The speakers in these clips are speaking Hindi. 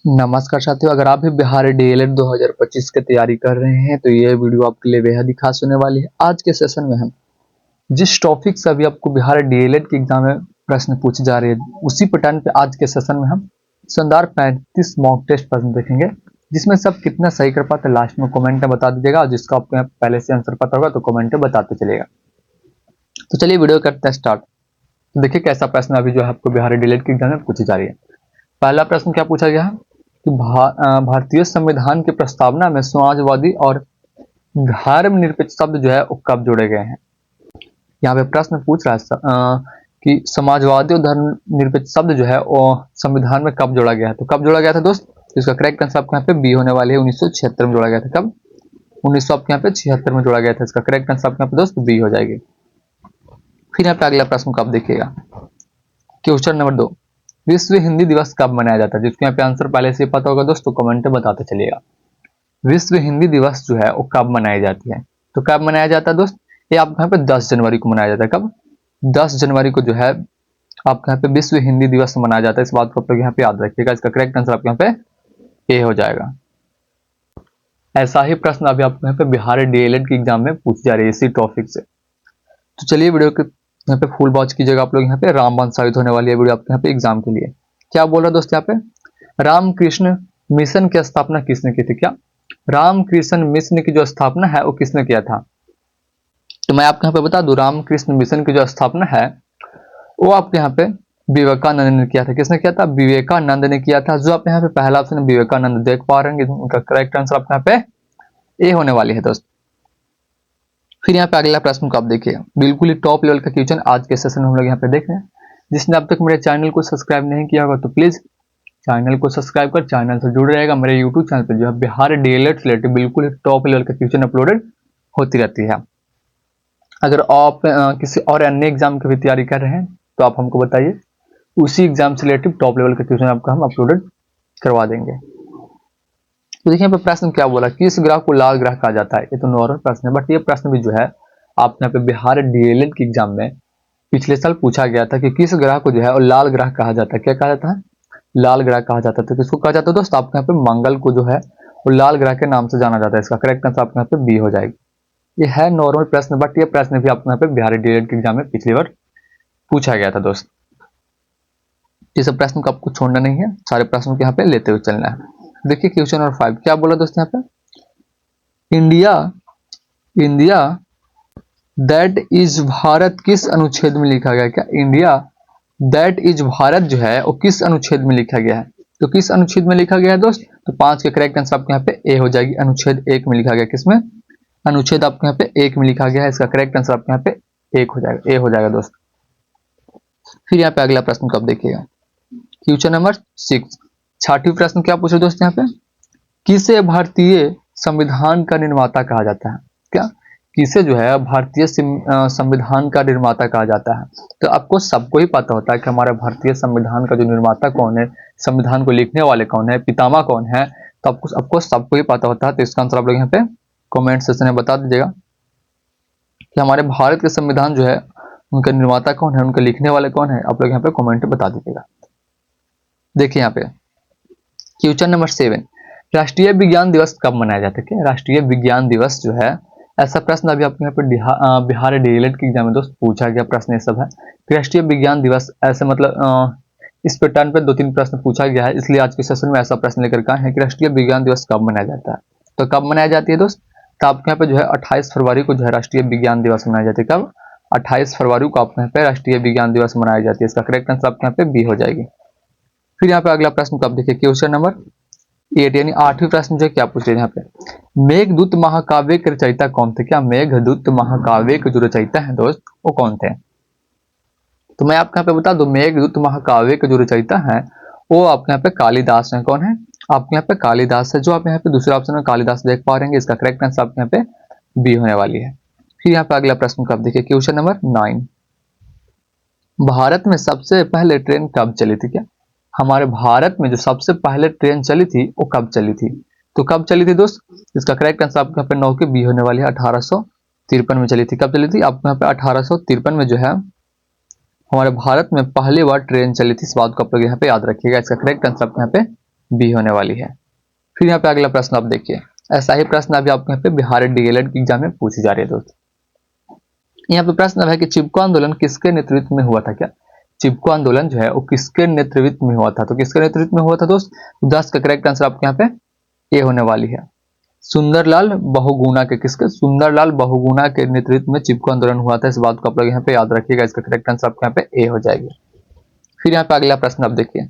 नमस्कार साथियों, अगर आप भी बिहार डीएलएड 2025 की तैयारी कर रहे हैं तो ये वीडियो आपके लिए बेहद ही खास होने वाली है। आज के सेशन में हम जिस टॉपिक से अभी आपको बिहार डीएलएड के एग्जाम में प्रश्न पूछे जा रहे हैं उसी पैटर्न पे आज के सेशन में हम शानदार 35 मॉक टेस्ट प्रश्न देखेंगे, जिसमें सब कितना सही कर पाते लास्ट में कमेंट में बता दीजिएगा। और जिसका आपको यहाँ पहले से आंसर पता होगा तो कमेंट में बताते चलेगा। तो चलिए वीडियो करते हैं स्टार्ट। तो देखिए कैसा प्रश्न अभी जो है आपको बिहार डीएलएड के एग्जाम में पूछी जा रही है। पहला प्रश्न क्या पूछा गया है कि भारतीय संविधान की प्रस्तावना में समाजवादी और धर्मनिरपेक्ष शब्द जो है वो कब जोड़े गए हैं। यहाँ पे प्रश्न पूछ रहा है कि समाजवादी और धर्मनिरपेक्ष शब्द जो है वो संविधान में कब जोड़ा गया है। तो कब जोड़ा गया था दोस्त, इसका करेक्ट आंसर आपको यहाँ पे बी होने वाली है। 1976 में जोड़ा गया था। कब? 1976 में जोड़ा गया था। इसका करेक्ट आंसर आपके यहाँ पे दोस्त बी हो जाएगी। फिर यहाँ पे अगला प्रश्न कब देखिएगा, क्वेश्चन नंबर 2, विश्व हिंदी दिवस कब मनाया जाता है। जिसको यहाँ पे आंसर पहले से पता होगा दोस्तों कमेंट में बताते चलिएगा। विश्व हिंदी दिवस जो है वो कब मनाई जाती है। तो कब मनाया जाता है दोस्त, ये आपके यहाँ पे 10 जनवरी को मनाया जाता है। कब? 10 जनवरी को जो है आपके यहाँ पे विश्व हिंदी दिवस मनाया जाता है। इस बात को आप लोग यहाँ पे याद रखिएगा। इसका करेक्ट आंसर आपके यहाँ पे ए हो जाएगा। ऐसा ही प्रश्न अभी आपको यहाँ पे बिहार डीएलएड के एग्जाम में पूछी जा रही है इसी टॉपिक से। तो चलिए वीडियो के यहाँ पे फुल वॉच कीजिएगा आप लोग। यहाँ पे रामबाण साबित होने वाली है वीडियो आपके यहाँ पे एग्जाम के लिए। क्या बोल रहा है दोस्त, यहाँ पे रामकृष्ण मिशन की स्थापना किसने की थी। क्या रामकृष्ण मिशन की जो स्थापना है वो किसने किया था। तो मैं आपको यहाँ पे बता दूं, रामकृष्ण मिशन की जो स्थापना है वो आपके यहाँ पे विवेकानंद ने किया था। किसने किया था? विवेकानंद ने किया था। जो आप यहाँ पे पहला ऑप्शन विवेकानंद देख पा रहे हैं, उनका करेक्ट आंसर आपके यहाँ पे ए होने वाली है दोस्त। फिर यहाँ पे अगला प्रश्न को आप देखिए, बिल्कुल ही टॉप लेवल का क्वेश्चन आज के सेशन में हम लोग यहाँ पे देख रहे हैं। जिसने अब तक मेरे चैनल को सब्सक्राइब नहीं किया होगा तो प्लीज चैनल को सब्सक्राइब कर चैनल से जुड़े रहेगा। मेरे यूट्यूब चैनल पर जो है बिहार डीएलएड से रिलेटेड बिल्कुल ही टॉप लेवल का क्वेश्चन अपलोडेड होती रहती है। अगर आप किसी और अन्य एग्जाम की भी तैयारी कर रहे हैं तो आप हमको बताइए, उसी एग्जाम से रिलेटेड टॉप लेवल का क्वेश्चन आपको हम अपलोडेड करवा देंगे। तो देखिए यहाँ पे प्रश्न क्या बोला, किस ग्रह को लाल ग्रह कहा जाता है। ये तो नॉर्मल प्रश्न है, बट ये प्रश्न भी जो है आप यहाँ पे बिहार डीएलएड के एग्जाम में पिछले साल पूछा गया था कि किस ग्रह को जो है लाल ग्रह कहा जाता है। क्या कहा जाता है? लाल ग्रह कहा जाता है। तो किसको कहा जाता है दोस्त, आपके यहाँ पे मंगल को जो है वो लाल ग्रह के नाम से जाना जाता है। इसका करेक्ट आंसर आपके यहाँ पे बी हो जाएगी। ये है नॉर्मल प्रश्न, बट ये प्रश्न भी आपके यहाँ पे बिहार डीएलएड के एग्जाम में पिछली बार पूछा गया था दोस्त। ये सब प्रश्न को आपको छोड़ना नहीं है, सारे प्रश्नों को यहाँ पे लेते हुए चलना है। देखिए क्वेश्चन नंबर 5 क्या बोला दोस्त, यहाँ पे इंडिया दैट इज भारत किस अनुच्छेद में लिखा गया। क्या इंडिया दैट इज भारत जो है वो किस अनुच्छेद में लिखा गया है। तो किस अनुच्छेद में लिखा गया है दोस्त, तो 5 के करेक्ट आंसर आपके यहाँ पे ए हो जाएगी। अनुच्छेद 1 में लिखा गया। किसमें? अनुच्छेद आपके यहाँ पे 1 में लिखा गया है। इसका करेक्ट आंसर आपके यहाँ पे एक हो जाएगा, ए हो जाएगा दोस्त। फिर यहाँ पे अगला प्रश्न कब देखिएगा, क्वेश्चन नंबर 6 छठवीं प्रश्न क्या पूछे दोस्त, यहाँ पे किसे भारतीय संविधान का निर्माता कहा जाता है। क्या किसे जो है भारतीय संविधान का निर्माता कहा जाता है। तो आपको सबको ही पता होता है कि हमारे भारतीय संविधान का जो निर्माता कौन है, संविधान को लिखने वाले कौन है, पितामह कौन है, तो आपको सबको ही पता होता है। तो इसका आंसर आप लोग यहाँ पे कमेंट सेक्शन में बता दीजिएगा कि हमारे भारत के संविधान जो है उनका निर्माता कौन है, उनके लिखने वाले कौन है, आप लोग यहाँ पे कमेंट में बता दीजिएगा। देखिए यहाँ पे क्वेश्चन नंबर 7 राष्ट्रीय विज्ञान दिवस कब मनाया जाता है। राष्ट्रीय विज्ञान दिवस जो है, ऐसा प्रश्न अभी आपके यहाँ पे बिहार डीएलएड के एग्जाम में दोस्त पूछा गया प्रश्न ये सब है। राष्ट्रीय विज्ञान दिवस ऐसे मतलब इस पैटर्न पे 2-3 प्रश्न पूछा गया है, इसलिए आज के सेशन में ऐसा प्रश्न लेकर के आए हैं कि राष्ट्रीय विज्ञान दिवस कब मनाया जाता है। तो कब मनाया जाती है दोस्त, तो आपके यहाँ पे जो है 28 फरवरी को जो है राष्ट्रीय विज्ञान दिवस मनाई जाती है। कब? 28 फरवरी को आपके यहाँ पे राष्ट्रीय विज्ञान दिवस मनाई जाती है। इसका करेक्ट आंसर आपके यहाँ पे बी हो जाएगी। फिर यहाँ पे अगला प्रश्न कब देखिए, क्वेश्चन नंबर 8 यानी 8वीं प्रश्न जो क्या पूछ रहे हैं यहाँ पे, मेघदूत महाकाव्य के रचयिता कौन थे। क्या मेघदूत महाकाव्य के जो रचयिता हैं दोस्त वो कौन थे। तो मैं आपको यहाँ पे बता दूं, मेघदूत महाकाव्य के जो रचयिता हैं वो आपके यहाँ पे कालिदास हैं। कौन है? आपके यहाँ पे कालिदास है। जो आप यहाँ पे दूसरा ऑप्शन में कालिदास देख पा रहे हैं, इसका करेक्ट आंसर आपके यहाँ पे बी होने वाली है। फिर यहाँ पे अगला प्रश्न कब देखिए, क्वेश्चन नंबर 9 भारत में सबसे पहले ट्रेन कब चली थी। क्या हमारे भारत में जो सबसे पहले ट्रेन चली थी वो कब चली थी। तो कब चली थी दोस्त, इसका करेक्ट आंसर आपके यहाँ पे 9 के बी होने वाली है। 1853 में चली थी। कब चली थी, आपके यहाँ पे 1853 में जो है हमारे भारत में पहली बार ट्रेन चली थी। इस बात को आप लोग यहाँ पे याद रखिएगा। इसका करेक्ट आंसर आपके यहाँ पे बी होने वाली है। फिर यहाँ पे अगला प्रश्न आप देखिए, ऐसा ही प्रश्न अभी आपको यहाँ पे बिहार डीएलएड की एग्जाम में पूछी जा रही है दोस्त। यहाँ पे प्रश्न है कि चिपको आंदोलन किसके नेतृत्व में हुआ था? क्या चिपको आंदोलन जो है वो किसके नेतृत्व में हुआ था? तो किसके नेतृत्व में हुआ था दोस्त? 10 का करेक्ट आंसर आपके यहाँ पे ए होने वाली है। सुंदरलाल बहुगुणा के, किसके? सुंदरलाल बहुगुणा के नेतृत्व में चिपको आंदोलन हुआ था। इस बात को आप लोग यहाँ पे याद रखिएगा। इसका करेक्ट आंसर आपके यहाँ पे ए हो जाएगी। फिर यहाँ पे अगला प्रश्न आप देखिए,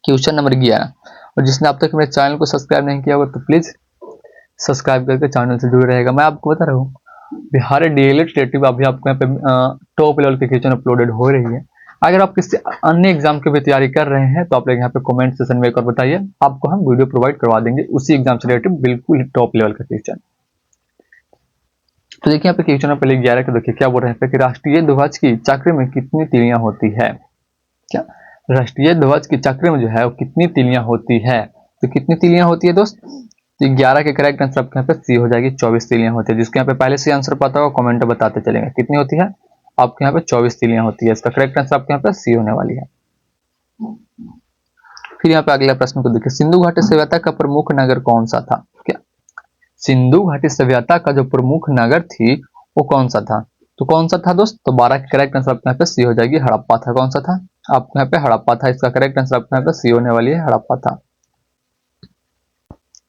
क्वेश्चन नंबर 11। और जिसने अब तक मेरे चैनल को सब्सक्राइब नहीं किया होगा तो प्लीज सब्सक्राइब करके चैनल से जुड़े रहेगा। मैं आपको बता रहा हूँ बिहार डीएलएड स्टेटिव अभी आपको यहाँ पे टॉप लेवल के क्वेश्चन अपलोडेड हो रही है। अगर आप किसी अन्य एग्जाम की भी तैयारी कर रहे हैं तो आप लोग यहाँ पे कमेंट सेशन में एक और बताइए, आपको हम वीडियो प्रोवाइड करवा देंगे उसी एग्जाम से रिलेटेड बिल्कुल टॉप लेवल का क्वेश्चन। तो देखिए यहाँ पे क्वेश्चन नंबर पहले 11 के देखिए क्या बोल रहे हैं कि राष्ट्रीय ध्वज की चक्र में कितनी तीलियां होती है? क्या राष्ट्रीय ध्वज की चक्र में जो है वो कितनी तीलियां होती है? तो कितनी तीलियां होती है दोस्त? तो 11 के करेक्ट आंसर आपके यहाँ पे सी हो जाएगी, 24 तीलियां होती है। जिसके यहाँ पे पहले से आंसर पता होगा कमेंट में बताते चलेंगे कितनी होती है। आपके यहाँ पे 24 तीलियां होती है। इसका करेक्ट आंसर आपके यहाँ पे सी होने वाली है। फिर यहाँ पे अगला प्रश्न को देखिए, सिंधु घाटी सभ्यता का प्रमुख नगर कौन सा था? क्या सिंधु घाटी सभ्यता का जो प्रमुख नगर थी वो कौन सा था? तो कौन सा था दोस्त? तो 12 की करेक्ट आंसर आपके यहाँ पे सी हो जाएगी, हड़प्पा था। कौन सा था? आपके यहाँ पे हड़प्पा था। इसका करेक्ट आंसर आपके यहाँ पे सी होने वाली है, हड़प्पा था।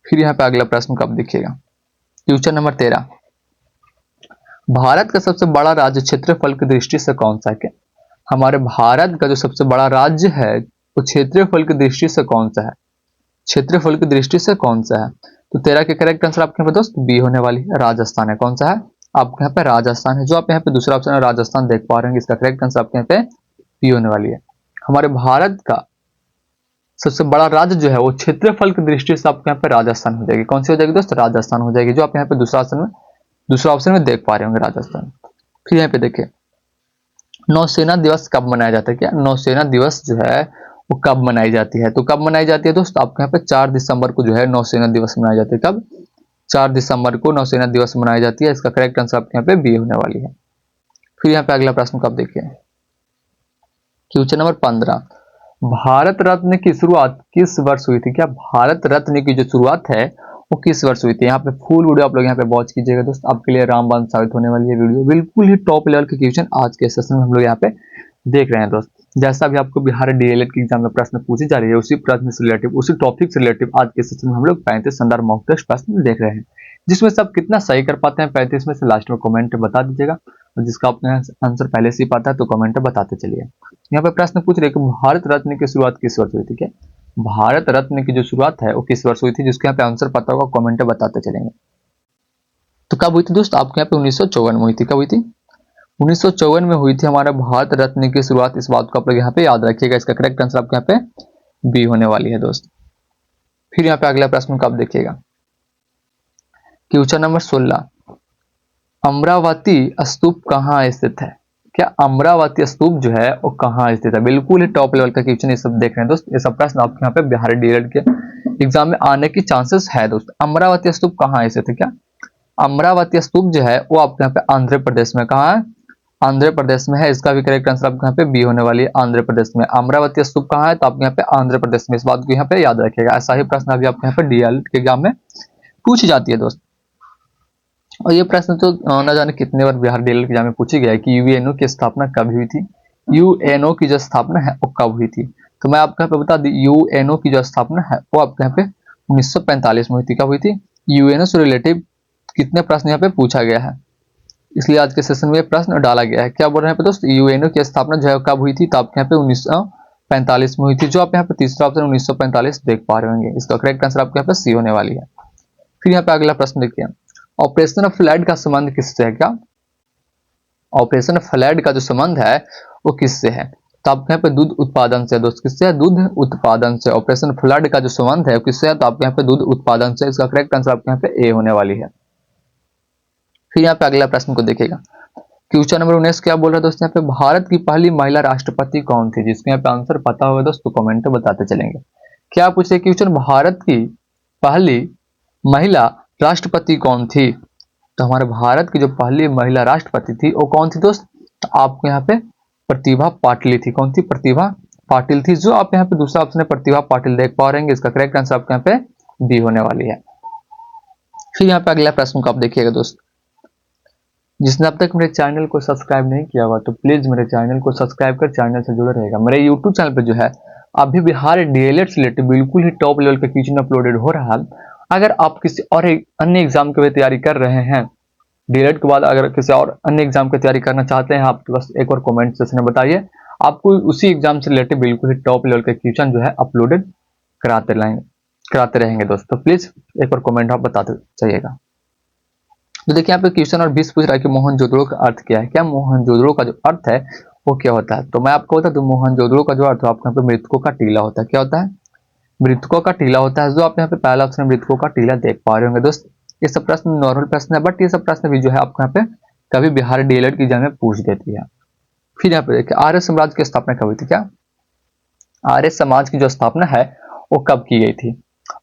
फिर यहाँ पे अगला प्रश्न कब देखिएगा, क्वेश्चन नंबर 13। भारत का सबसे बड़ा राज्य क्षेत्रफल की दृष्टि से कौन सा है? क्या हमारे भारत का जो सबसे बड़ा राज्य है वो क्षेत्रफल की दृष्टि से कौन सा है? क्षेत्रफल की दृष्टि से कौन सा है? तो 13 के करेक्ट आंसर आपके यहाँ पे दोस्त बी होने वाली है, राजस्थान है। कौन सा है? आपके यहाँ पे राजस्थान है। जो आप यहाँ पे दूसरा ऑप्शन है राजस्थान देख पा रहे हैं, इसका करेक्ट आंसर आपके यहाँ पे बी होने वाली है। हमारे भारत का सबसे बड़ा राज्य जो है वो क्षेत्रफल की दृष्टि से आपके यहाँ पे राजस्थान हो जाएगी। कौन सी हो जाएगी दोस्त? राजस्थान हो जाएगी। जो आप यहाँ पे दूसरा ऑप्शन में देख पा रहे होंगे, राजस्थान। फिर यहाँ पे देखिए, नौसेना दिवस कब मनाया जाता है? क्या नौसेना दिवस जो है वो कब मनाई जाती है? तो कब मनाई जाती है दोस्त? आपके यहाँ पे 4 दिसंबर को जो है नौसेना दिवस मनाई जाती है। कब? 4 दिसंबर को नौसेना दिवस मनाई जाती है। इसका करेक्ट आंसर आपके यहाँ पे बी होने वाली है। फिर यहाँ पे अगला प्रश्न कब देखिए, क्वेश्चन नंबर 15। भारत रत्न की शुरुआत किस वर्ष हुई थी? क्या भारत रत्न की जो शुरुआत है वो किस वर्ष हुई थी? यहाँ पे फुल वीडियो आप लोग यहाँ पे वॉच कीजिएगा दोस्त, आपके लिए रामबाण साबित होने वाली है वीडियो। बिल्कुल ही टॉप लेवल के क्वेश्चन आज के सेशन में हम लोग यहाँ पे देख रहे हैं दोस्त। जैसा भी आपको बिहार डीएलएड की एग्जाम में प्रश्न पूछी जा रही है उसी प्रश्न से रिलेटिव, उसी टॉपिक से रिलेटिव आज के सेशन में हम लोग 35 शानदार मॉक टेस्ट प्रश्न देख रहे हैं, जिसमें से आप कितना सही कर पाते हैं 35 में से लास्ट में कमेंट बता दीजिएगा। और जिसका आपने आंसर पहले से ही पता है तो कमेंट बताते चलिए। यहाँ पे प्रश्न पूछ रहे कि भारत रत्न की शुरुआत किस वर्ष हुई थी? क्या भारत रत्न की जो शुरुआत है वो किस वर्ष हुई थी? जिसके यहाँ पे आंसर पता होगा कमेंट बताते चलेंगे। तो कब हुई थी दोस्त? आपके यहाँ पे 1954 में हुई थी। कब हुई थी? 1954 में हुई थी हमारा भारत रत्न की शुरुआत। इस बात को आप लोग यहाँ पे याद रखिएगा। इसका करेक्ट आंसर आपके यहाँ पे बी होने वाली है दोस्त। फिर यहाँ पे अगला प्रश्न कब देखिएगा, क्वेश्चन नंबर 16। अमरावती स्तूप कहाँ स्थित है? क्या अमरावती स्तूप जो है वो कहाँ स्थित है? बिल्कुल ही टॉप लेवल का क्वेश्चन ये सब देख रहे हैं दोस्त। ये सब प्रश्न आपके यहाँ पे बिहार डीएलएड के एग्जाम में आने की चांसेस है दोस्त। अमरावती स्तूप कहाँ स्थित है? क्या अमरावती स्तूप जो है वो आपके यहाँ पे आंध्र प्रदेश में, कहाँ है? आंध्र प्रदेश में है। इसका भी करेक्ट आंसर आपके यहाँ पे बी होने वाली है, आंध्र प्रदेश में। अमरावती स्तूप कहाँ है? तो आपके यहाँ पे आंध्र प्रदेश में। इस बात को यहाँ पे याद रखिएगा। ऐसा ही प्रश्न अभी आपके यहाँ पे डीएलएड के एग्जाम में पूछी जाती है दोस्त। और ये प्रश्न तो न जाने कितने बार बिहार डीएलएड के एग्जाम में पूछी गया है कि यूएनओ की स्थापना कब हुई थी? यूएनओ की जो स्थापना है वो कब हुई थी? तो मैं आपको यहाँ पे बता दी, यूएनओ की जो स्थापना है वो आपके यहाँ पे 1945 में हुई थी। कब हुई थी? यूएनओ से रिलेटिव कितने प्रश्न यहाँ पे पूछा गया है, इसलिए आज के सेशन में प्रश्न डाला गया है। क्या बोल रहे हैं दोस्त? यूएनओ की स्थापना जो है कब हुई थी? तो आपके यहाँ पे 1945 में हुई थी। जो आप यहाँ पे तीसरा ऑप्शन 1945 देख पा रहे होंगे। इसका करेक्ट आंसर आपके यहाँ पे सी होने वाली है। फिर यहाँ पे अगला प्रश्न देखिए, ऑपरेशन फ्लड का संबंध किससे है? क्या ऑपरेशन फ्लड का जो संबंध है वो किससे है? तो आपके यहाँ पे दूध उत्पादन से दोस्त। किससे है? दूध उत्पादन से। ऑपरेशन फ्लड का जो संबंध है वो किससे है? तो आपके यहाँ पे दूध उत्पादन से। इसका करेक्ट आंसर आपके यहाँ पे ए होने वाली है। फिर यहाँ पे अगला प्रश्न को देखिएगा, क्वेश्चन नंबर 19 क्या बोल रहा है दोस्त? यहाँ पे भारत की पहली महिला राष्ट्रपति कौन थी? जिसके यहाँ पे आंसर पता होगा दोस्तों कमेंट बताते चलेंगे। क्या पूछ रहे क्वेश्चन, भारत की पहली महिला राष्ट्रपति कौन थी? तो हमारे भारत की जो पहली महिला राष्ट्रपति थी वो कौन थी दोस्त? तो आपको यहाँ पे प्रतिभा पाटिल थी। कौन थी? प्रतिभा पाटिल थी। जो आप यहाँ पे दूसरा ऑप्शन है प्रतिभा पाटिल देख पा रहे हैं, इसका करेक्ट आंसर आपके यहाँ पे बी होने वाली है। फिर यहाँ पे अगला प्रश्न को आप देखिएगा दोस्त, जिसने अब तक मेरे चैनल को सब्सक्राइब नहीं किया हुआ तो प्लीज मेरे चैनल को सब्सक्राइब कर चैनल से जुड़े रहेगा। मेरे यूट्यूब चैनल पे जो है अभी बिहार डीएलएड से रिलेटेड बिल्कुल ही टॉप लेवल का क्वेश्चन अपलोडेड हो रहा है। अगर आप किसी और अन्य एग्जाम की तैयारी कर रहे हैं, डीएलएड के बाद अगर किसी और अन्य एग्जाम की तैयारी करना चाहते हैं, आप बस एक और कमेंट सेक्शन में बताइए, आपको उसी एग्जाम से रिलेटेड बिल्कुल ही टॉप लेवल का क्वेश्चन जो है अपलोडेड कराते रहेंगे दोस्त। तो प्लीज एक और कमेंट आप बताते जाइएगा। तो देखिए यहाँ पे क्वेश्चन और 20 पूछ रहा है कि मोहनजोदड़ो का अर्थ क्या है। क्या मोहनजोदड़ो का जो अर्थ है वो क्या होता है? तो मैं आपको बता दूं, मोहनजोदड़ो का जो अर्थ है आपके यहाँ पे मृतकों का टीला होता है। क्या होता है? मृतकों का टीला होता है। जो आप यहाँ पे पहला ऑप्शन मृतकों का टीला देख पा रहे होंगे दोस्त। ये सब प्रश्न नॉर्मल प्रश्न है, बट ये सब प्रश्न भी जो है आपको यहाँ पे कभी बिहार डीएलएड की एग्जाम में पूछ देती है। फिर यहाँ पे देखिए आर्य साम्राज्य की स्थापना कब हुई थी? क्या आर्य समाज की जो स्थापना है वो कब की गई थी?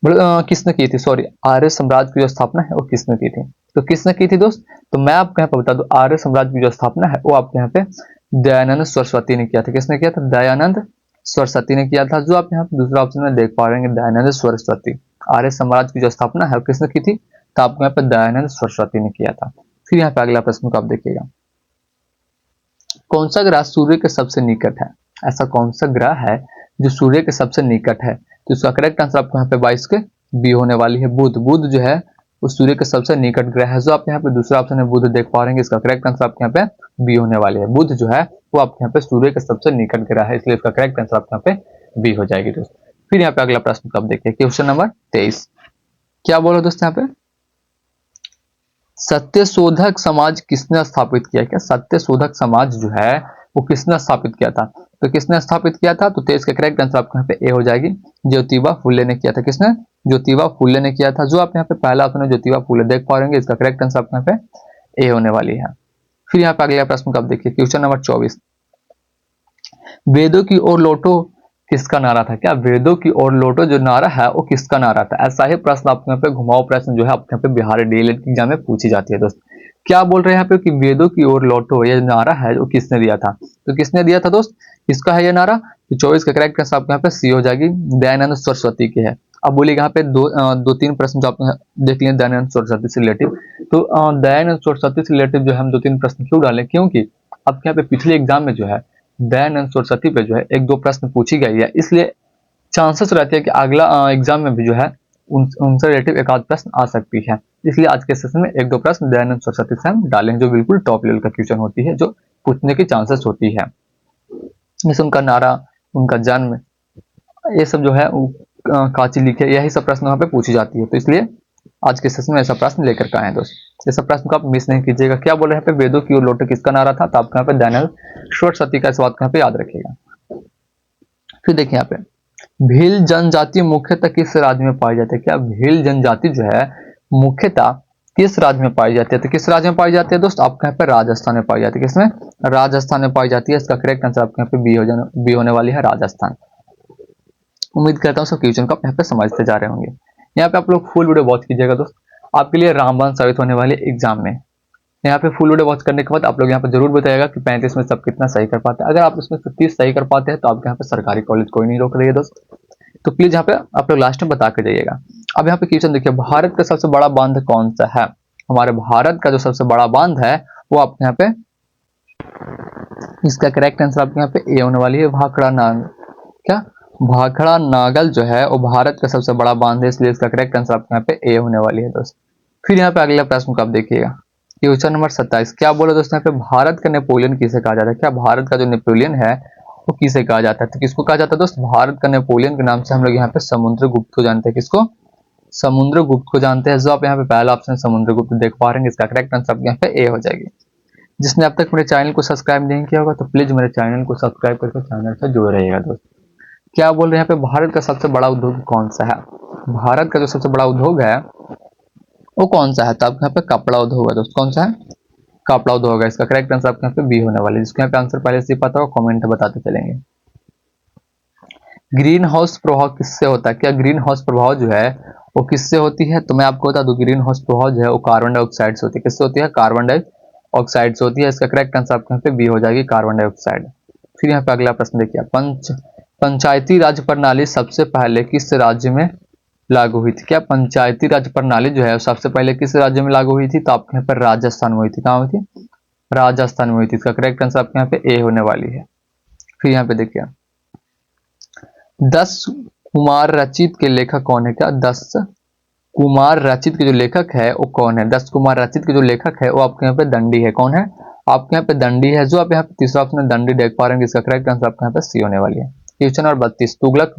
किसने की थी? सॉरी, आर्य साम्राज्य की जो स्थापना है वो किसने की थी? तो किसने की थी दोस्त? तो मैं आपको यहाँ पे बता दूं, आर्य साम्राज्य की जो स्थापना है वो आपके यहाँ पे दयानंद सरस्वती ने किया था। किसने किया था? दयानंद सरस्वती ने किया था। जो आप यहाँ पे दूसरा ऑप्शन में देख पा रहे हैं दयानंद सरस्वती। आर्य साम्राज्य की जो स्थापना है वो किसने की थी? तो आपको यहाँ पे दयानंद सरस्वती ने किया था। फिर यहाँ पे अगला प्रश्न को आप देखिएगा, कौन सा ग्रह सूर्य के सबसे निकट है? ऐसा कौन सा ग्रह है जो सूर्य के सबसे निकट है? तो इसका करेक्ट आंसर आपको यहाँ पे 22 के बी होने वाली है, बुध। बुध जो है वो सूर्य के सबसे निकट ग्रह है। जो आप यहाँ पे दूसरा ऑप्शन है बुध देख पा रहे हैं, इसका करेक्ट आंसर आपके यहाँ पे बी होने वाली है। बुध जो है वो आपके यहाँ पे सूर्य के सबसे निकट ग्रह है, इसलिए इसका करेक्ट आंसर आपके यहाँ पे बी हो जाएगी दोस्त। फिर यहाँ पे अगला प्रश्न को आप देखिए, क्वेश्चन नंबर 23। क्या बोलो दोस्त यहाँ पे, सत्यशोधक समाज किसने स्थापित किया? क्या सत्यशोधक समाज जो है वो किसने स्थापित किया था? तो किसने स्थापित किया था? तो 23 का करेक्ट आंसर आपके यहाँ पे ए हो जाएगी, ज्योतिबा फुले ने किया था। किसने? ज्योतिबा फुले ने किया था। जो आप यहाँ पे पहला ऑप्शन है ज्योतिबा फुले देख पा रहे हैं, इसका करेक्ट आंसर आपके यहाँ पे ए होने वाली है। फिर यहाँ पे अगला प्रश्न को आप देखिए, क्वेश्चन नंबर 24। वेदों की ओर लौटो किसका नारा था? क्या वेदों की ओर लौटो जो नारा है वो किसका नारा था? ऐसा ही प्रश्न आपके यहाँ पे घुमाओ प्रश्न जो है आपके यहाँ पे बिहार डीएलएड की एग्जाम में पूछी जाती है दोस्त। क्या बोल रहे हैं यहाँ पे कि वेदों की ओर लौटो ये नारा है वो किसने दिया था? तो किसने दिया था दोस्त? किसका है ये नारा? तो 24 का करेक्ट आंसर आपके यहाँ पे सी हो जाएगी, दयानंद सरस्वती की है। अब बोलिए यहाँ पे दो तीन प्रश्न जो आपने देख लिए दयानंद सरस्वती से रिलेटिव। तो दयानंद सरस्वती से रिलेटिव जो है हम 2-3 प्रश्न क्यों डालें? क्योंकि आपके यहाँ पे पिछले एग्जाम में जो है दयानंद सरस्वती पे जो है 1-2 प्रश्न पूछी गई है, इसलिए चांसेस रहते हैं कि अगला एग्जाम में भी जो है उनसे रिलेटिव एक आध प्रश्न आ सकती है। इसलिए आज के सेशन में 1-2 प्रश्न दयानंद सरस्वती से हम डालेंगे, जो बिल्कुल टॉप लेवल का क्वेश्चन होती है, जो पूछने की चांसेस होती है। जैसे उनका नारा, उनका जन्म, ये सब जो है काची लिखे, यही सब प्रश्न वहां पे पूछी जाती है। तो इसलिए आज के सेशन में ऐसा प्रश्न लेकर के आए दोस्त, ये सब प्रश्न को आप मिस नहीं कीजिएगा। क्या बोले यहाँ पे वेदों की ओर लौटो किसका नारा था? तो आपको यहाँ पे दयानंद सरस्वती का इस बात को यहाँ पे याद रखिएगा। फिर देखिए यहाँ पे भील जनजाति मुख्यतः किस राज्य में पाई जाती है? क्या भील जनजाति जो है मुख्यतः किस राज्य में पाई जाती है? तो किस राज्य में पाई जाती है दोस्त? आपके यहाँ पे राजस्थान में पाई जाती है। किसमें? राजस्थान में पाई जाती है। इसका करेक्ट आंसर आपके यहाँ पे बी होने वाली है, राजस्थान। उम्मीद करता हूँ सब क्वेश्चन को आप यहाँ पे समझते जा रहे होंगे। यहाँ पे आप लोग फुल वीडियो वॉच कीजिएगा दोस्त, आपके लिए रामबाण साबित होने वाले एग्जाम में। यहाँ पे फुल वीडियो वॉच करने के बाद आप लोग यहाँ पे जरूर बताइएगा कि 35 में सब कितना सही कर पाते हैं। अगर आप इसमें से 30 सही कर पाते हैं तो आपके यहाँ पे सरकारी कॉलेज कोई नहीं रोक रही है दोस्त। तो प्लीज यहाँ पे आप लोग लास्ट में बता के जाइएगा। अब यहाँ पे क्वेश्चन देखिए, भारत का सबसे बड़ा बांध कौन सा है? हमारे भारत का जो सबसे बड़ा बांध है वो आपके यहाँ पे, इसका करेक्ट आंसर आपके यहाँ पे ए होने वाली है, भाखड़ा नाग। क्या? भाखड़ा नागल जो है वो भारत का सबसे बड़ा बांध है, इसलिए इसका करेक्ट आंसर आपके यहाँ पे ए होने वाली है दोस्त। फिर यहाँ पे अगला प्रश्न को आप देखिएगा, क्वेश्चन नंबर 27। क्या बोलो दोस्तों यहाँ पे भारत का नेपोलियन किसे कहा जाता है? क्या भारत का जो नेपोलियन है वो किसे कहा जाता है? तो किसको कहा जाता है दोस्त? भारत का नेपोलियन के नाम से हम लोग यहाँ पे समुद्रगुप्त को जानते हैं। किसको? समुद्रगुप्त को जानते हैं। जो आप यहाँ पे पहला ऑप्शन समुद्रगुप्त देख पा रहे हैं, इसका करेक्ट आंसर आपके यहाँ पे ए हो जाएगी। जिसने अब तक मेरे चैनल को सब्सक्राइब नहीं किया होगा तो प्लीज मेरे चैनल को सब्सक्राइब करके चैनल से जुड़े रहिएगा दोस्त। क्या बोल रहे हैं यहाँ पे भारत का सबसे बड़ा उद्योग कौन सा है? भारत का जो सबसे बड़ा उद्योग है वो कौन सा है? तो आपके यहाँ पे कपड़ा उद्योग है दोस्त। कौन सा है? कपड़ा उद्योग है। इसका करेक्ट आंसर आपके यहाँ पे बी होने वाला है। जिसके यहाँ पे आंसर पहले से पता हो कमेंट बताते चलेंगे। ग्रीन हाउस प्रभाव किससे होता है? क्या ग्रीन हाउस प्रभाव जो है वो किससे होती है? तो मैं आपको बता दूं, ग्रीन हाउस प्रभाव जो है वो कार्बन डाइऑक्साइड से होती है। किससे होती है? कार्बन डाइऑक्साइड से होती है। इसका करेक्ट आंसर आपके यहाँ पे बी हो जाएगी, कार्बन डाइऑक्साइड। फिर यहाँ पे अगला प्रश्न देखिए, पंचायती राज प्रणाली सबसे पहले किस राज्य में लागू हुई थी? क्या पंचायती राज प्रणाली जो है सबसे पहले किस राज्य में लागू हुई थी? तो आपके यहाँ पर राजस्थान में हुई थी। कहाँ हुई थी? राजस्थान में हुई थी। इसका करेक्ट आंसर आपके यहाँ पे ए होने वाली है। फिर यहाँ पे देखिए 10 कुमार रचित के लेखक कौन है? क्या 10 कुमार रचित के जो लेखक है वो कौन है? 10 कुमार रचित के जो लेखक है वो आपके यहाँ पे दंडी है। कौन है? आपके यहाँ पे दंडी है। जो आप यहाँ पे तीसरा ऑप्शन दंडी देख पा रहे हैं, इसका करेक्ट आंसर आपके यहाँ पे सी होने वाली है। क्वेश्चन नंबर 32, तुगलक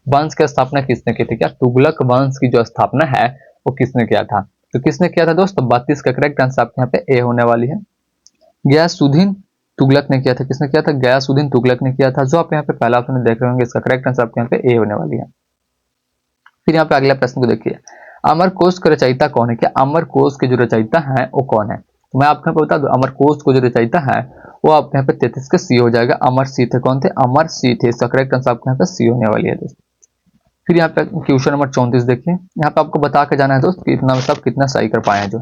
वंश की स्थापना किसने की थी? क्या तुगलक वंश की जो स्थापना है वो किसने किया था? तो किसने किया था दोस्तों? 32 का करेक्ट आंसर आपके यहाँ पे ए होने वाली है। गयासुद्दीन तुगलक ने किया था। किसने किया था? गयासुद्दीन तुगलक ने किया था। जो आप यहाँ पे पहला ऑप्शन देख रहे होंगे, इसका करेक्ट आंसर आपके यहाँ पे ए होने वाली है। फिर यहाँ पे अगला प्रश्न को देखिए, अमरकोश का रचयिता कौन है? क्या अमरकोश के जो रचयिता है वो कौन है? तो मैं आपको बता दूं, अमरकोश को जो रचयिता है वो आपके यहाँ पे 33 का सी हो जाएगा। अमरसिंह थे। कौन थे? अमरसिंह थे। इसका करेक्ट आंसर आपके यहाँ पे सी होने वाली है दोस्तों। फिर यहाँ पे क्वेश्चन नंबर 34 देखिए, यहाँ पे आपको बता के जाना है दोस्त कि इतना सब कितना सही कर पाए हैं। जो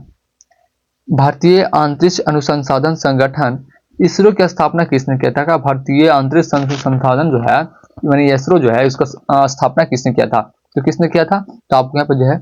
भारतीय अंतरिक्ष अनुसंधान संगठन इसरो की स्थापना किसने किया था? क्या भारतीय अंतरिक्ष अनुसंधान जो है यानी इसरो जो है इसका स्थापना किसने किया था? तो किसने किया था? तो आपको यहाँ पे जो है